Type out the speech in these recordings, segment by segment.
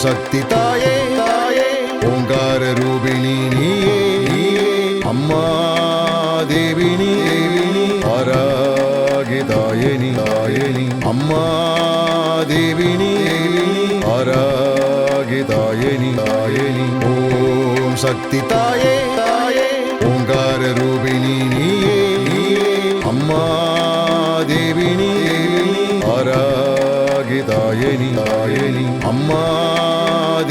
சக்தி தாயே தாயே ஓங்கார ரூபிணி நீயே நீயே அம்மா தேவினி தேவினி ஆராகிதாயனி தாயனி அம்மா தேவினி தேவினி ஆராகிதாயனி தாயனி ஓம் சக்தி தாயே தாயே ஓங்கார ரூபிணி நீயே நீயே அம்மா தேவினி தேவினி ஆராகிதாயனி தாயனி அம்மா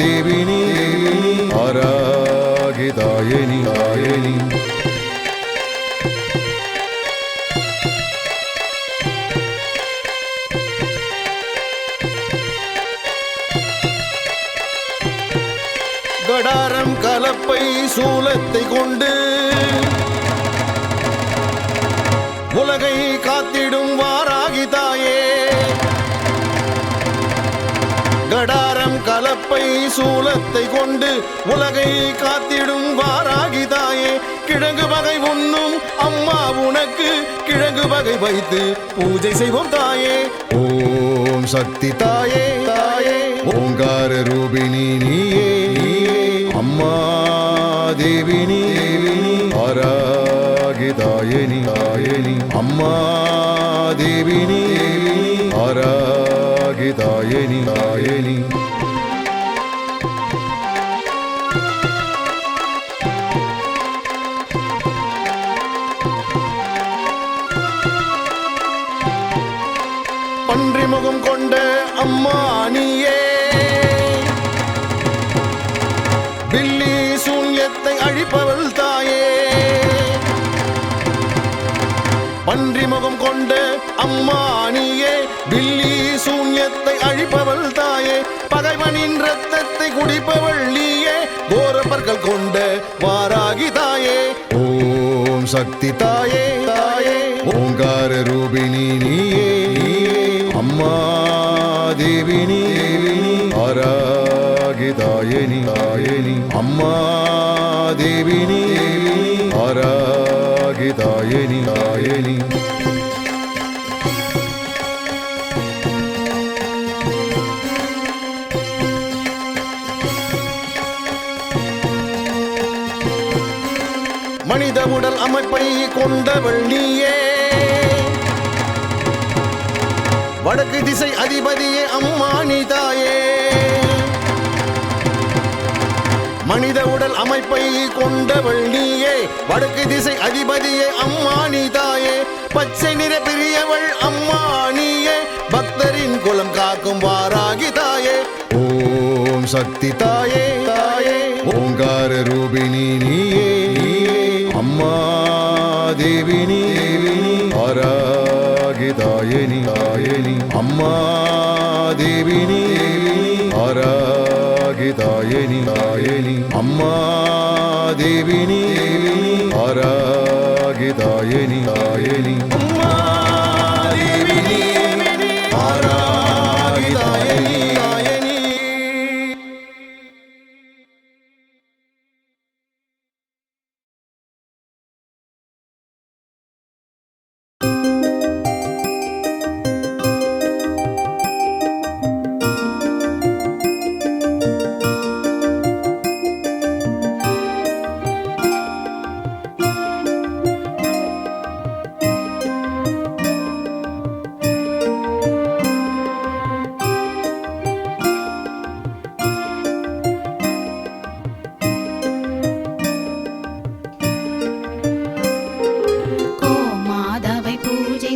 தேவினி தேவினி ஆராகிதாயனி தாயனி கடாரம் கலப்பை சூலத்தை கொண்டு உலகை காத்திடும் வாராகி தாயே கடாரம் கலப்பை சூலத்தை கொண்டு உலகை காத்திடும் வாராகி தாயே கிழங்கு வகை உண்ணும் அம்மா உனக்கு கிழங்கு வகை வைத்து பூஜை செய்வோம் தாயே ஓம் சக்தி தாயே தாயே ஓங்கார ரூபிணி நீயே நீயே அம்மா தேவினி தேவினி ஆராகிதாயனி தாயனி அம்மா தேவினி தேவினி ஆராகிதாயனி தாயனி பன்றி முகம் கொண்ட அம்மா நீயே பில்லி சூன்யத்தை அழிப்பவள் தாயே பன்றி முகம் கொண்ட அம்மா நீயே பில்லி சூன்யத்தை அழிப்பவள் தாயே பகைவனின் ரத்தத்தை குடிப்பவள் நீயே கோரப்பற்கள் கொண்ட வாராகி தாயே ஓம் சக்தி தாயே தாயே ஓங்கார ரூபிணி நீயே நீயே அம்மா தேவினி தேவினி ஆராகிதாயனி தாயனி அம்மா தேவினி தேவினி ஆராகிதாயனி தாயனி மனித உடல் அமைப்பை கொண்டவள் நீயே வடக்கு திசை அதிபதியே அம்மா நீ தாயே மனித உடல் அமைப்பை கொண்டவள் நீயே வடக்கு திசை அதிபதியே அம்மா நீ தாயே பச்சை நிற பிரியவள் அம்மா நீயே பக்தரின் குலம் காக்கும் வாராகி தாயே ஓம் சக்தி தாயே தாயே ஓங்கார ரூபிணி நீயே நீயே அம்மா தேவினி தேவினி ஆராகிதாயனி தாயனி அம்மா தேவினி தேவினி ஆராகிதாயனி தாயனி அம்மா தேவினி தேவினி ஆராகிதாயனி தாயனி அம்மா தேவினி ஆராகிதாயனி தாயனி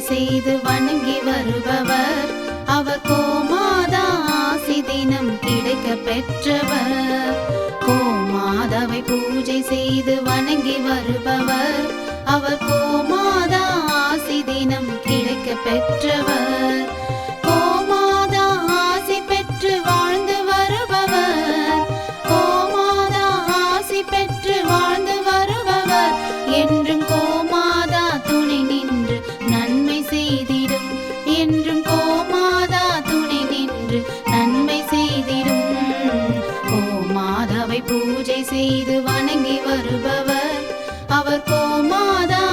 செய்து வணங்கி வருபவர் அவர் கோமாதா ஆசி தினம் கிடைக்க பெற்றவர் கோமாதாவை பூஜை செய்து வணங்கி வருபவர் அவர் கோமாதா ஆசி தினம் கிடைக்க பெற்றவர் கோமாதா ஆசி பெற்று வாழ்ந்து வருபவர் கோமாதா ஆசி பெற்று வாழ்ந்து வருபவர் என்றும் கோமாதா துணை நின்று நன்மை செய்திடும் என்றும் கோமாதா துணை நின்று நன்மை செய்திடும் கோமாதாவை பூஜை செய்து வணங்கி வருபவர் அவர் கோமாதா